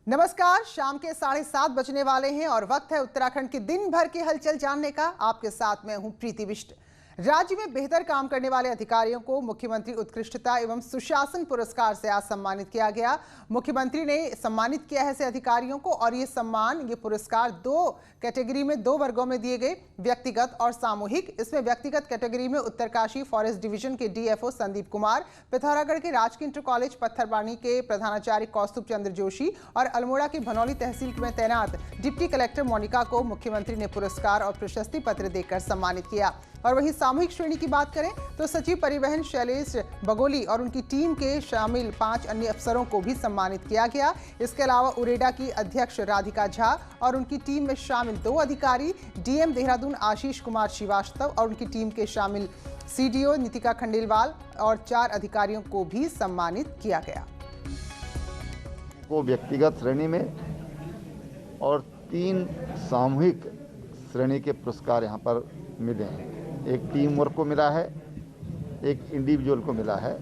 नमस्कार, शाम के 7:30 बजने वाले हैं और वक्त है उत्तराखंड की दिन भर की हलचल जानने का। आपके साथ मैं हूं प्रीति बिष्ट। राज्य में बेहतर काम करने वाले अधिकारियों को मुख्यमंत्री उत्कृष्टता एवं सुशासन पुरस्कार से आज सम्मानित किया गया। मुख्यमंत्री ने सम्मानित किया है ऐसे अधिकारियों को और ये पुरस्कार दो कैटेगरी में, दो वर्गों में दिए गए, व्यक्तिगत और सामूहिक। इसमें व्यक्तिगत कैटेगरी में उत्तरकाशी फॉरेस्ट डिवीजन के डीएफओ संदीप कुमार, पिथौरागढ़ के राजकीय इंटर कॉलेज पत्थरबानी के प्रधानाचार्य कौस्तुभ चंद्र जोशी और अल्मोड़ा की भनौली तहसील में तैनात डिप्टी कलेक्टर मोनिका को मुख्यमंत्री ने पुरस्कार और प्रशस्ति पत्र देकर सम्मानित किया। और वहीं सामूहिक श्रेणी की बात करें तो सचिव परिवहन शैलेश बगोली और उनकी टीम के शामिल 5 अन्य अफसरों को भी सम्मानित किया गया। इसके अलावा उरेडा की अध्यक्ष राधिका झा और उनकी टीम में शामिल 2 अधिकारी, डीएम देहरादून आशीष कुमार श्रीवास्तव और उनकी टीम के शामिल सीडीओ नितिका खंडेलवाल और 4 अधिकारियों को भी सम्मानित किया गया। को व्यक्तिगत श्रेणी में और 3 सामूहिक श्रेणी के पुरस्कार यहाँ पर मिले हैं। एक टीम वर्क को मिला है, एक इंडिविजुअल को मिला है।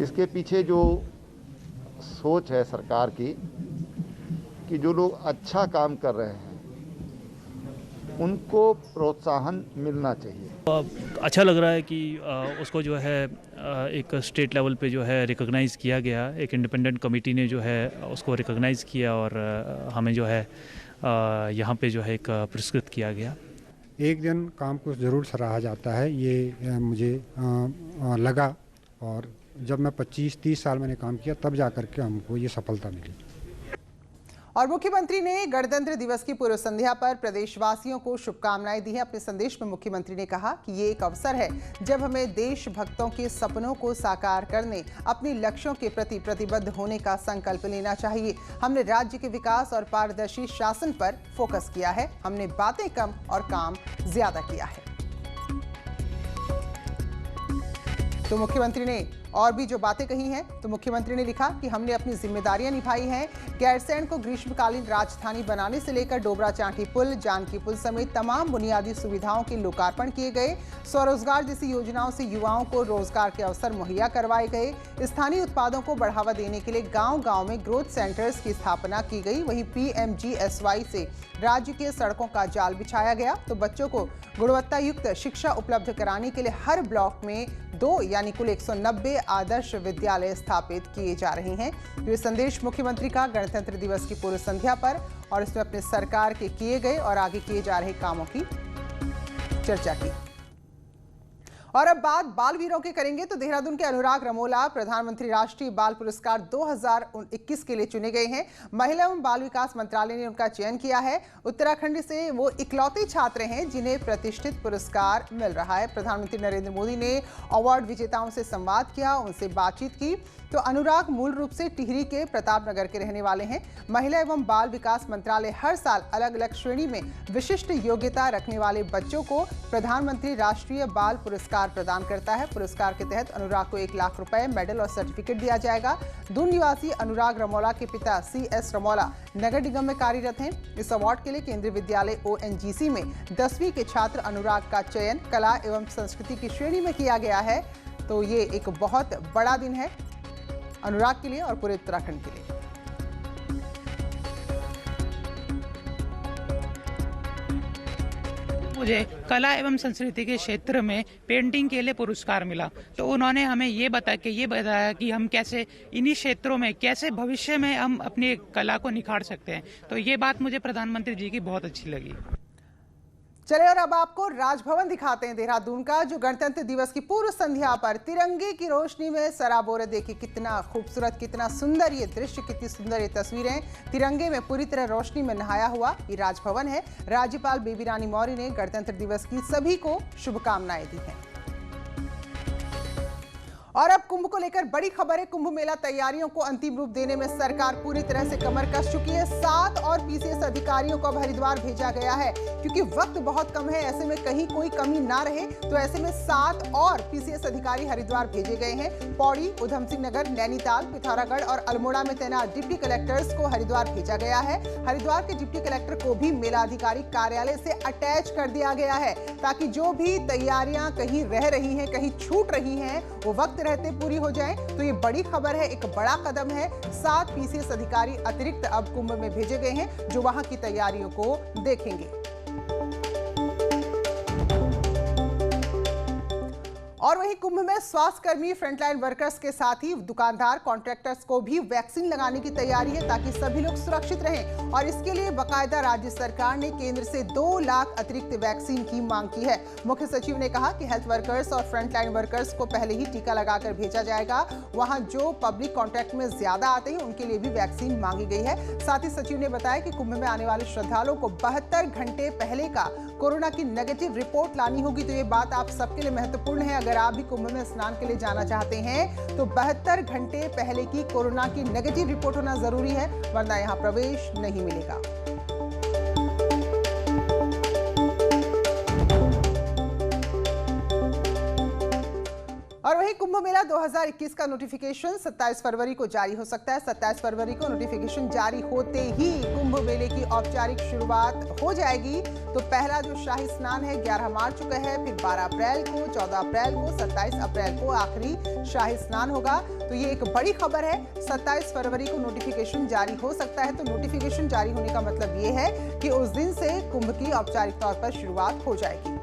इसके पीछे जो सोच है सरकार की कि जो लोग अच्छा काम कर रहे हैं उनको प्रोत्साहन मिलना चाहिए। अच्छा लग रहा है कि उसको जो है एक स्टेट लेवल पे जो है रिकॉग्नाइज़ किया गया। एक इंडिपेंडेंट कमेटी ने जो है उसको रिकॉग्नाइज़ किया और हमें जो है यहाँ पे जो है एक पुरस्कृत किया गया। एक दिन काम को ज़रूर सराहा जाता है, ये मुझे लगा। और जब मैं 25-30 साल मैंने काम किया तब जा कर के हमको ये सफलता मिली। और मुख्यमंत्री ने गणतंत्र दिवस की पूर्व संध्या पर प्रदेशवासियों को शुभकामनाएं दी हैं। अपने संदेश में मुख्यमंत्री ने कहा कि ये एक अवसर है जब हमें देशभक्तों के सपनों को साकार करने, अपने लक्ष्यों के प्रति प्रतिबद्ध होने का संकल्प लेना चाहिए। हमने राज्य के विकास और पारदर्शी शासन पर फोकस किया है। हमने बातें कम और काम ज्यादा किया है। तो मुख्यमंत्री ने और भी जो बातें कही हैं, तो मुख्यमंत्री ने लिखा कि हमने अपनी जिम्मेदारियां निभाई हैं। गैरसैंण को ग्रीष्मकालीन राजधानी बनाने से लेकर डोबरा चांठी पुल, जानकी पुल समेत तमाम बुनियादी सुविधाओं के लोकार्पण किए गए। स्वरोजगार जैसी योजनाओं से युवाओं को रोजगार के अवसर मुहैया करवाए गए। स्थानीय उत्पादों को बढ़ावा देने के लिए गांव-गांव में ग्रोथ सेंटर्स की स्थापना की गई। वहीं PMGSY से राज्य के सड़कों का जाल बिछाया गया। तो बच्चों को गुणवत्ता युक्त शिक्षा उपलब्ध कराने के लिए हर ब्लॉक में 2 यानी कुल 190 आदर्श विद्यालय स्थापित किए जा रहे हैं। ये संदेश मुख्यमंत्री का गणतंत्र दिवस की पूर्व संध्या पर, और इसमें अपने सरकार के किए गए और आगे किए जा रहे कामों की चर्चा की। और अब बात बाल वीरों के करेंगे तो देहरादून के अनुराग रमोला प्रधानमंत्री राष्ट्रीय बाल पुरस्कार 2021 के लिए चुने गए हैं। महिला एवं बाल विकास मंत्रालय ने उनका चयन किया है। उत्तराखंड से वो इकलौते छात्र हैं जिन्हें प्रतिष्ठित पुरस्कार मिल रहा है। प्रधानमंत्री नरेंद्र मोदी ने अवार्ड विजेताओं से संवाद किया, उनसे बातचीत की। तो अनुराग मूल रूप से टिहरी के प्रतापनगर के रहने वाले हैं। महिला एवं बाल विकास मंत्रालय हर साल अलग अलग श्रेणी में विशिष्ट योग्यता रखने वाले बच्चों को प्रधानमंत्री राष्ट्रीय बाल पुरस्कार प्रदान करता है। पुरस्कार के तहत अनुराग को 1 लाख रुपए, मेडल और सर्टिफिकेट दिया जाएगा। दून निवासी अनुराग रमोला के पिता CS रमोला नगर निगम में कार्यरत हैं। इस अवार्ड के लिए केंद्रीय विद्यालय ONGC में 10वीं के छात्र अनुराग का चयन कला एवं संस्कृति की श्रेणी में किया गया है। तो ये एक बहुत बड़ा दिन है अनुराग के लिए और पूरे उत्तराखंड के लिए। मुझे कला एवं संस्कृति के क्षेत्र में पेंटिंग के लिए पुरस्कार मिला। तो उन्होंने हमें ये बताया कि हम कैसे इन्हीं क्षेत्रों में कैसे भविष्य में हम अपनी कला को निखार सकते हैं। तो ये बात मुझे प्रधानमंत्री जी की बहुत अच्छी लगी। चले और अब आपको राजभवन दिखाते हैं देहरादून का, जो गणतंत्र दिवस की पूर्व संध्या पर तिरंगे की रोशनी में सराबोर। देखिए कितना खूबसूरत, कितना सुंदर ये दृश्य, कितनी सुंदर ये तस्वीरें। तिरंगे में पूरी तरह रोशनी में नहाया हुआ ये राजभवन है। राज्यपाल बेबी रानी मौर्य ने गणतंत्र दिवस की सभी को शुभकामनाएं दी हैं। और अब कुंभ को लेकर बड़ी खबर है। कुंभ मेला तैयारियों को अंतिम रूप देने में सरकार पूरी तरह से कमर कस चुकी है। 7 और PCS अधिकारियों को अब हरिद्वार भेजा गया है क्योंकि वक्त बहुत कम है। ऐसे में कहीं कोई कमी ना रहे, तो ऐसे में 7 और PCS अधिकारी हरिद्वार भेजे गए हैं। पौड़ी, उधम सिंह नगर, नैनीताल, पिथौरागढ़ और अल्मोड़ा में तैनात डिप्टी कलेक्टर्स को हरिद्वार भेजा गया है। हरिद्वार के डिप्टी कलेक्टर को भी मेला अधिकारी कार्यालय से अटैच कर दिया गया है ताकि जो भी तैयारियां कहीं रह रही हैं, कहीं छूट रही हैं, वो वक्त रहते रहते पूरी हो जाएं, तो ये बड़ी खबर है, एक बड़ा कदम है। 7 पीसीएस अधिकारी अतिरिक्त अब कुंभ में भेजे गए हैं, जो वहां की तैयारियों को देखेंगे। और वहीं कुंभ में स्वास्थ्य कर्मी, फ्रंटलाइन वर्कर्स के साथ ही दुकानदार, कॉन्ट्रैक्टर्स को भी वैक्सीन लगाने की तैयारी है, ताकि सभी लोग सुरक्षित रहें। और इसके लिए बाकायदा राज्य सरकार ने केंद्र से 2 लाख अतिरिक्त वैक्सीन की मांग की है। मुख्य सचिव ने कहा कि हेल्थ वर्कर्स और फ्रंटलाइन वर्कर्स को पहले ही टीका लगाकर भेजा जाएगा। वहां जो पब्लिक कॉन्टैक्ट में ज्यादा आते हैं, उनके लिए भी वैक्सीन मांगी गई है। साथ ही सचिव ने बताया कि कुंभ में आने वाले श्रद्धालुओं को 72 घंटे पहले का कोरोना की नेगेटिव रिपोर्ट लानी होगी। तो ये बात आप सबके लिए महत्वपूर्ण है। अगर आप भी कुंभ में स्नान के लिए जाना चाहते हैं तो 72 घंटे पहले की कोरोना की नेगेटिव रिपोर्ट होना जरूरी है, वरना यहां प्रवेश नहीं मिलेगा। और वहीं कुंभ मेला 2021 का नोटिफिकेशन 27 फरवरी को जारी हो सकता है। 27 फरवरी को नोटिफिकेशन जारी होते ही कुंभ मेले की औपचारिक शुरुआत हो जाएगी। तो पहला जो शाही स्नान है 11 मार्च को है, फिर 12 अप्रैल को, 14 अप्रैल को, 27 अप्रैल को आखिरी शाही स्नान होगा। तो ये एक बड़ी खबर है। 27 फरवरी को नोटिफिकेशन जारी हो सकता है। तो नोटिफिकेशन जारी होने का मतलब ये है कि उस दिन से कुंभ की औपचारिक तौर पर शुरुआत हो जाएगी।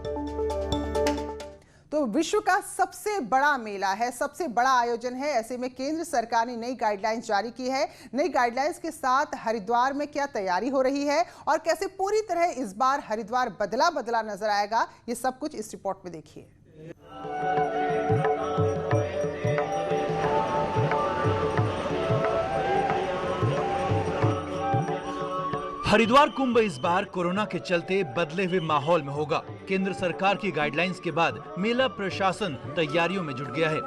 तो विश्व का सबसे बड़ा मेला है, सबसे बड़ा आयोजन है। ऐसे में केंद्र सरकार ने नई गाइडलाइंस जारी की है। नई गाइडलाइंस के साथ हरिद्वार में क्या तैयारी हो रही है और कैसे पूरी तरह इस बार हरिद्वार बदला नजर आएगा, ये सब कुछ इस रिपोर्ट में देखिए। हरिद्वार कुंभ इस बार कोरोना के चलते बदले हुए माहौल में होगा। केंद्र सरकार की गाइडलाइंस के बाद मेला प्रशासन तैयारियों में जुट गया है।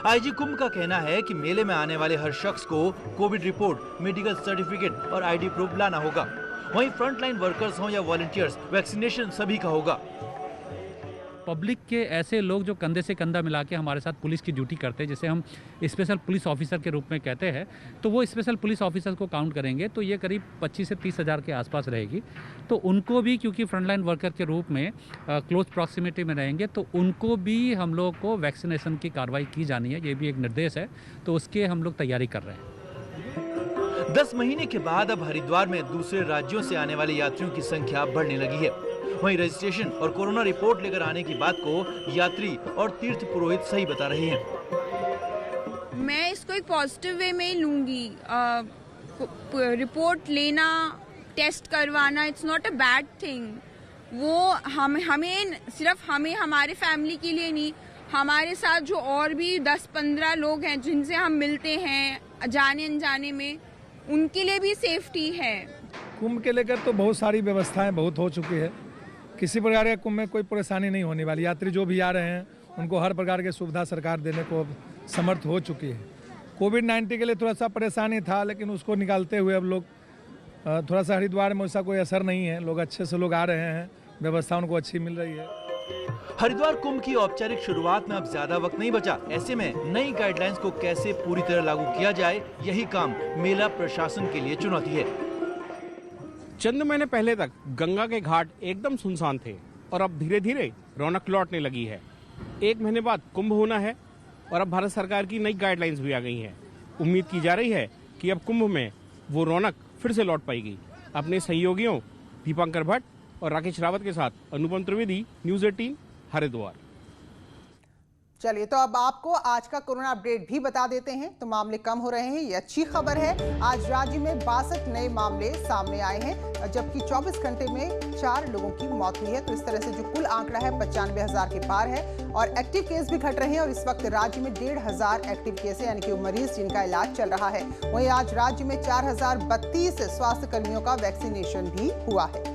आईजी कुंभ का कहना है कि मेले में आने वाले हर शख्स को कोविड रिपोर्ट, मेडिकल सर्टिफिकेट और आईडी प्रूफ लाना होगा। वहीं फ्रंटलाइन वर्कर्स हों या वॉलंटियर्स, वैक्सीनेशन सभी का होगा। पब्लिक के ऐसे लोग जो कंधे से कंधा मिला के हमारे साथ पुलिस की ड्यूटी करते हैं, जिसे हम स्पेशल पुलिस ऑफिसर के रूप में कहते हैं, तो वो स्पेशल पुलिस ऑफिसर को काउंट करेंगे तो ये करीब 25 से 30 हज़ार के आसपास रहेगी। तो उनको भी, क्योंकि फ्रंटलाइन वर्कर के रूप में क्लोज प्रॉक्सिमिटी में रहेंगे, तो उनको भी हम लोग को वैक्सीनेशन की कार्रवाई की जानी है। ये भी एक निर्देश है, तो उसके हम लोग तैयारी कर रहे हैं। 10 महीने के बाद अब हरिद्वार में दूसरे राज्यों से आने वाले यात्रियों की संख्या बढ़ने लगी है। वहीं रजिस्ट्रेशन और कोरोना रिपोर्ट लेकर आने की बात को यात्री और तीर्थ पुरोहित सही बता रहे हैं। मैं इसको एक पॉजिटिव वे में लूंगी। रिपोर्ट लेना, टेस्ट करवाना, it's not a bad thing. वो हमें सिर्फ हमारे फैमिली के लिए नहीं, हमारे साथ जो और भी 10-15 लोग हैं जिनसे हम मिलते हैं जाने अनजाने में, उनके लिए भी सेफ्टी है। कुंभ के लेकर तो बहुत सारी व्यवस्थाएं बहुत हो चुकी है। किसी प्रकार के कुंभ में कोई परेशानी नहीं होने वाली। यात्री जो भी आ रहे हैं उनको हर प्रकार की सुविधा सरकार देने को समर्थ हो चुकी है। कोविड-19 के लिए थोड़ा सा परेशानी था, लेकिन उसको निकालते हुए अब लोग थोड़ा सा हरिद्वार में वैसा कोई असर नहीं है। लोग अच्छे से लोग आ रहे हैं, व्यवस्था उनको अच्छी मिल रही है। हरिद्वार कुंभ की औपचारिक शुरुआत में अब ज्यादा वक्त नहीं बचा। ऐसे में नई गाइडलाइंस को कैसे पूरी तरह लागू किया जाए, यही काम मेला प्रशासन के लिए चुनौती है। चंद महीने पहले तक गंगा के घाट एकदम सुनसान थे और अब धीरे धीरे रौनक लौटने लगी है। 1 महीने बाद कुंभ होना है और अब भारत सरकार की नई गाइडलाइंस भी आ गई हैं। उम्मीद की जा रही है कि अब कुंभ में वो रौनक फिर से लौट पाएगी। अपने सहयोगियों दीपांकर भट्ट और राकेश रावत के साथ अनुपम त्रिवेदी, न्यूज़ 18 हरिद्वार। चलिए, तो अब आपको आज का कोरोना अपडेट भी बता देते हैं। तो मामले कम हो रहे हैं, ये अच्छी खबर है। आज राज्य में 62 नए मामले सामने आए हैं, जबकि 24 घंटे में 4 लोगों की मौत हुई है। तो इस तरह से जो कुल आंकड़ा है 95,000 के पार है और एक्टिव केस भी घट रहे हैं। और इस वक्त राज्य में 1,500 एक्टिव केस है, यानी कि मरीज जिनका इलाज चल रहा है। वहीं आज राज्य में 4,032 स्वास्थ्य कर्मियों का वैक्सीनेशन भी हुआ है।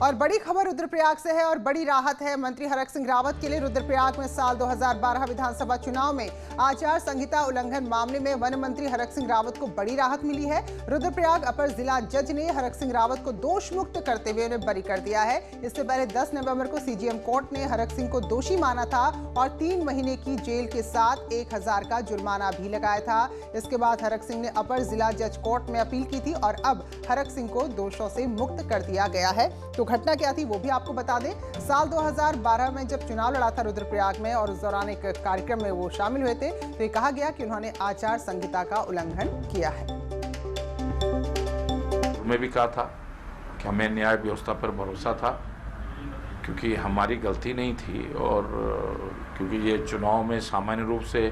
और बड़ी खबर रुद्रप्रयाग से है और बड़ी राहत है मंत्री हरक सिंह रावत के लिए। रुद्रप्रयाग में साल 2012 विधानसभा चुनाव में आचार संहिता उल्लंघन मामले में वन मंत्री हरक सिंह रावत को बड़ी राहत मिली है। रुद्रप्रयाग अपर जिला जज ने हरक सिंह रावत को दोष मुक्त करते हुए उन्हें बरी कर दिया है। इससे पहले 10 नवंबर को सीजीएम कोर्ट ने हरक सिंह को दोषी माना था और 3 महीने की जेल के साथ 1,000 का जुर्माना भी लगाया था। इसके बाद हरक सिंह ने अपर जिला जज कोर्ट में अपील की थी और अब हरक सिंह को दोषों से मुक्त कर दिया गया है। तो घटना क्या थी वो भी आपको बता दें। साल 2012 में जब चुनाव लड़ा था रुद्रप्रयाग में और उस दौरान एक कार्यक्रम में वो शामिल हुए थे, तो ये कहा गया कि उन्होंने आचार संहिता का उल्लंघन किया है। मैं भी कहा था कि हमें न्याय व्यवस्था पर भरोसा था, क्योंकि हमारी गलती नहीं थी और क्योंकि ये चुनाव में सामान्य रूप से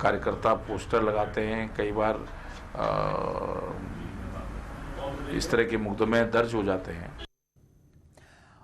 कार्यकर्ता पोस्टर लगाते हैं, कई बार इस तरह के मुकदमे दर्ज हो जाते हैं।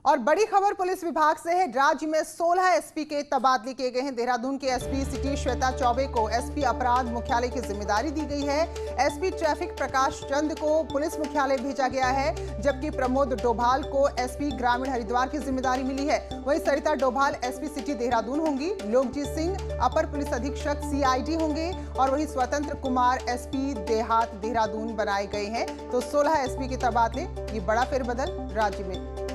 और बड़ी खबर पुलिस विभाग से है। राज्य में 16 एसपी के तबादले किए गए हैं। देहरादून के एसपी सिटी श्वेता चौबे को एसपी अपराध मुख्यालय की जिम्मेदारी दी गई है। एसपी ट्रैफिक प्रकाश चंद को पुलिस मुख्यालय भेजा गया है, जबकि प्रमोद डोभाल को एसपी ग्रामीण हरिद्वार की जिम्मेदारी मिली है। वहीं सरिता डोभाल एसपी सिटी देहरादून होंगी, लोकजीत सिंह अपर पुलिस अधीक्षक CID होंगे और वही स्वतंत्र कुमार एसपी देहात देहरादून बनाए गए हैं। तो 16 एसपी के तबादले, ये बड़ा फेरबदल राज्य में।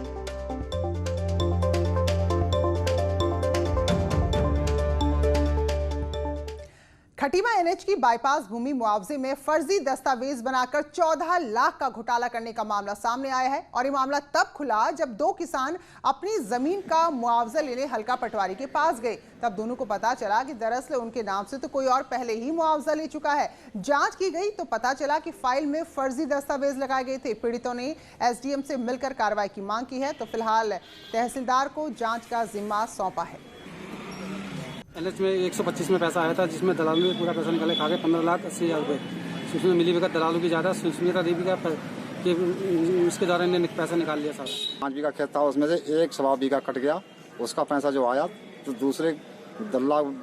खटीमा NH की बाईपास भूमि मुआवजे में फर्जी दस्तावेज बनाकर 14 लाख का घोटाला करने का मामला सामने आया है। और ये मामला तब खुला जब 2 किसान अपनी जमीन का मुआवजा लेने हल्का पटवारी के पास गए। तब दोनों को पता चला कि दरअसल उनके नाम से तो कोई और पहले ही मुआवजा ले चुका है। जांच की गई तो पता चला कि फाइल में फर्जी दस्तावेज लगाए गए थे। पीड़ितों ने SDM से मिलकर कार्रवाई की मांग की है। तो फिलहाल तहसीलदार को जांच का जिम्मा सौंपा है। NH में 125 में पैसा आया था, जिसमें दलालों ने पूरा पैसा निकाले खा गए 15,80,000 रुपये। उसमें मिली भगत दलालों की ज़्यादा, सुष्मिता देवी का कि उसके द्वारा इन्हें पैसा निकाल लिया सारा। 5 बीघा खेत था, उसमें से 1 सवा बीघा कट गया। उसका पैसा जो आया तो दूसरे दलाल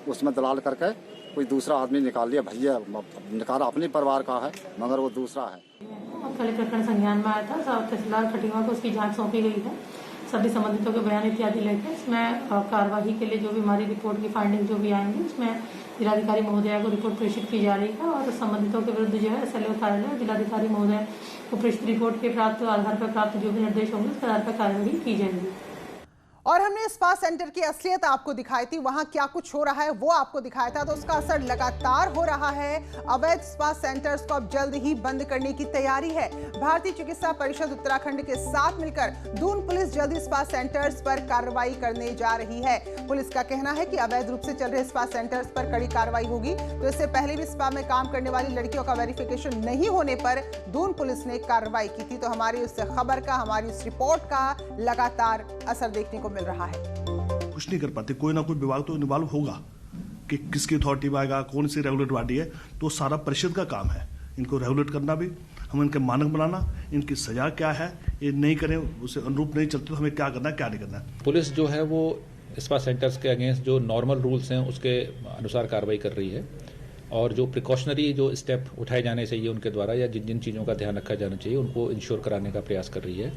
उसमें दलाल करके कोई दूसरा आदमी निकाल लिया। भैया निकाला अपने परिवार का है, मगर वो दूसरा है। कल प्रकरण संज्ञान में आया था। तहसीलदार खटीमा को उसकी जाँच सौंपी गई है। सभी संबंधितों के बयान इत्यादि लेकर इसमें कार्यवाही के लिए जो भी हमारी रिपोर्ट की फाइंडिंग जो भी आएंगी उसमें जिलाधिकारी महोदया को रिपोर्ट प्रेषित की जा रही है और संबंधितों के विरुद्ध जो है SLO कार्यालय जिलाधिकारी महोदय को प्रेषित रिपोर्ट के प्राप्त आधार पर प्राप्त जो भी निर्देश होंगे उसके आधार पर कार्यवाही की जाएगी। और हमने स्पा सेंटर की असलियत आपको दिखाई थी, वहां क्या कुछ हो रहा है वो आपको दिखाया था। तो उसका असर लगातार हो रहा है। अवैध स्पा सेंटर्स को अब जल्द ही बंद करने की तैयारी है। भारतीय चिकित्सा परिषद उत्तराखंड के साथ मिलकर दून पुलिस जल्द ही स्पा सेंटर्स पर कार्रवाई करने जा रही है। पुलिस का कहना है कि अवैध रूप से चल रहे स्पा सेंटर्स पर कड़ी कार्रवाई होगी। तो इससे पहले भी स्पा में काम करने वाली लड़कियों का वेरिफिकेशन नहीं होने पर दून पुलिस ने कार्रवाई की थी। तो हमारी उस खबर का, हमारी उस रिपोर्ट का लगातार असर देखने को मिल रहा है। कुछ नहीं कर पाते, कोई ना कोई विभाग तो इन्वॉल्व होगा कि किसकी अथॉरिटी में आएगा, कौन सी रेगुलेट बॉडी है। तो सारा परिषद का काम है इनको रेगुलेट करना भी, हम इनके मानक बनाना, इनकी सजा क्या है, ये नहीं करें उसे अनुरूप नहीं चलते तो हमें क्या करना है क्या नहीं करना है। पुलिस जो है वो स्पा सेंटर्स के अगेंस्ट जो नॉर्मल रूल्स हैं उसके अनुसार कार्रवाई कर रही है और जो प्रिकॉशनरी जो स्टेप उठाए जाने चाहिए उनके द्वारा या जिन जिन चीज़ों का ध्यान रखा जाना चाहिए उनको इंश्योर कराने का प्रयास कर रही है।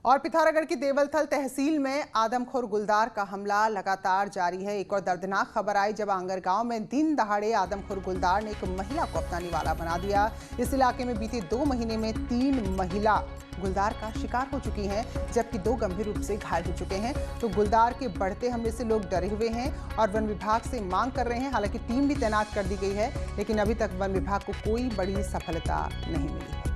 और पिथौरागढ़ की देवलथल तहसील में आदमखोर गुलदार का हमला लगातार जारी है। एक और दर्दनाक खबर आई जब आंगर गांव में दिन दहाड़े आदमखोर गुलदार ने एक महिला को अपना निवाला बना दिया। इस इलाके में बीते 2 महीने में 3 महिला गुलदार का शिकार हो चुकी हैं, जबकि 2 गंभीर रूप से घायल हो चुके हैं। तो गुलदार के बढ़ते हमले से लोग डरे हुए हैं और वन विभाग से मांग कर रहे हैं। हालांकि टीम भी तैनात कर दी गई है, लेकिन अभी तक वन विभाग को कोई बड़ी सफलता नहीं मिली है।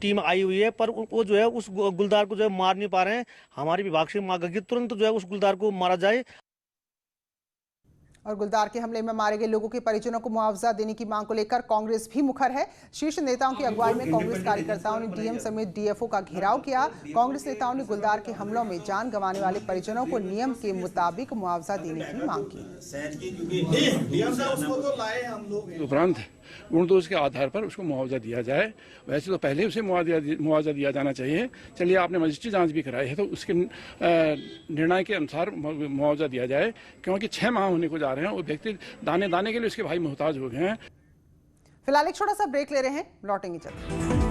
टीम आई हुई है पर वो जो है उस गुलदार को जो है मार नहीं पा रहे हैं। हमारी विभाग से मांग है कि तुरंत जो है उस गुलदार को मारा जाए। और गुलदार के हमले में मारे गए लोगों के परिजनों को मुआवजा देने की मांग को लेकर कांग्रेस भी मुखर है। शीर्ष नेताओं की अगुवाई में कांग्रेस कार्यकर्ताओं ने डीएम समेत डीएफओ का घेराव किया। कांग्रेस नेताओं ने गुलदार के हमलों में जान गंवाने वाले परिजनों को नियम के मुताबिक मुआवजा देने की मांग की। उपरांत गुणदोष के आधार पर उसको मुआवजा दिया जाए। वैसे तो पहले उसे मुआवजा दिया जाना चाहिए। चलिए आपने मजिस्ट्रेट जांच भी कराई है तो उसके निर्णय के अनुसार मुआवजा दिया जाए, क्योंकि 6 माह होने को जा रहे हैं। वो व्यक्ति दाने दाने के लिए उसके भाई मोहताज हो गए हैं। फिलहाल एक छोटा सा ब्रेक ले रहे हैं, लौटेंगे जल्द।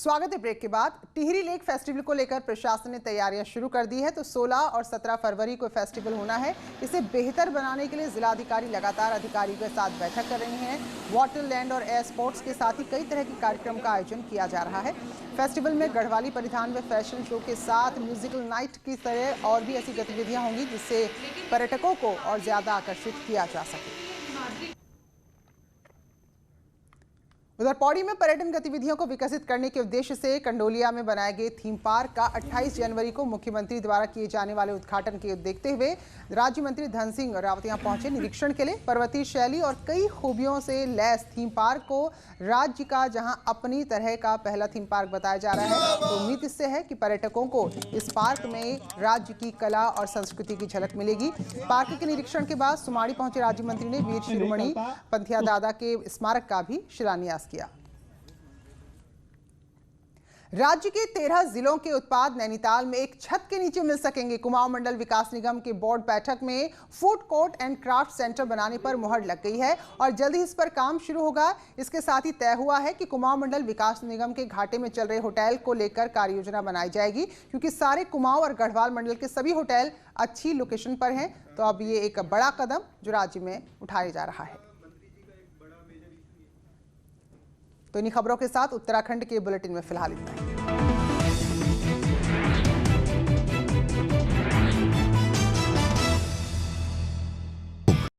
स्वागत है ब्रेक के बाद। टिहरी लेक फेस्टिवल को लेकर प्रशासन ने तैयारियां शुरू कर दी है। तो 16 और 17 फरवरी को फेस्टिवल होना है। इसे बेहतर बनाने के लिए जिलाधिकारी लगातार अधिकारियों के साथ बैठक कर रही हैं। वाटर, लैंड और एयर स्पोर्ट्स के साथ ही कई तरह के कार्यक्रम का आयोजन किया जा रहा है। फेस्टिवल में गढ़वाली परिधान में फैशन शो के साथ म्यूजिकल नाइट की तरह और भी ऐसी गतिविधियां होंगी जिससे पर्यटकों को और ज्यादा आकर्षित किया जा सके। उधर पौड़ी में पर्यटन गतिविधियों को विकसित करने के उद्देश्य से कंडोलिया में बनाए गए थीम पार्क का 28 जनवरी को मुख्यमंत्री द्वारा किए जाने वाले उद्घाटन के देखते हुए राज्य मंत्री धन सिंह रावत यहां पहुंचे निरीक्षण के लिए। पर्वतीय शैली और कई खूबियों से लैस थीम पार्क को राज्य का जहां अपनी तरह का पहला थीम पार्क बताया जा रहा है, तो उम्मीद इससे है कि पर्यटकों को इस पार्क में राज्य की कला और संस्कृति की झलक मिलेगी। पार्क के निरीक्षण के बाद सुमाड़ी पहुंचे राज्य मंत्री ने वीर शिरोमणि पंथिया दादा के स्मारक का भी शिलान्यास किया। राज्य के 13 जिलों के उत्पाद नैनीताल में एक छत के नीचे मिल सकेंगे। कुमाऊं मंडल विकास निगम के बोर्ड बैठक में food court and craft centre बनाने पर मुहर लग गई है और जल्द ही इस पर काम शुरू होगा। इसके साथ ही तय हुआ है कि कुमाऊं मंडल विकास निगम के घाटे में चल रहे होटल को लेकर कार्य योजना बनाई जाएगी, क्योंकि सारे कुमाऊं और गढ़वाल मंडल के सभी होटल अच्छी लोकेशन पर हैं। तो अब ये एक बड़ा कदम जो राज्य में उठाया जा रहा है। तो इन्हीं खबरों के साथ उत्तराखंड के बुलेटिन में फिलहाल इतना ही।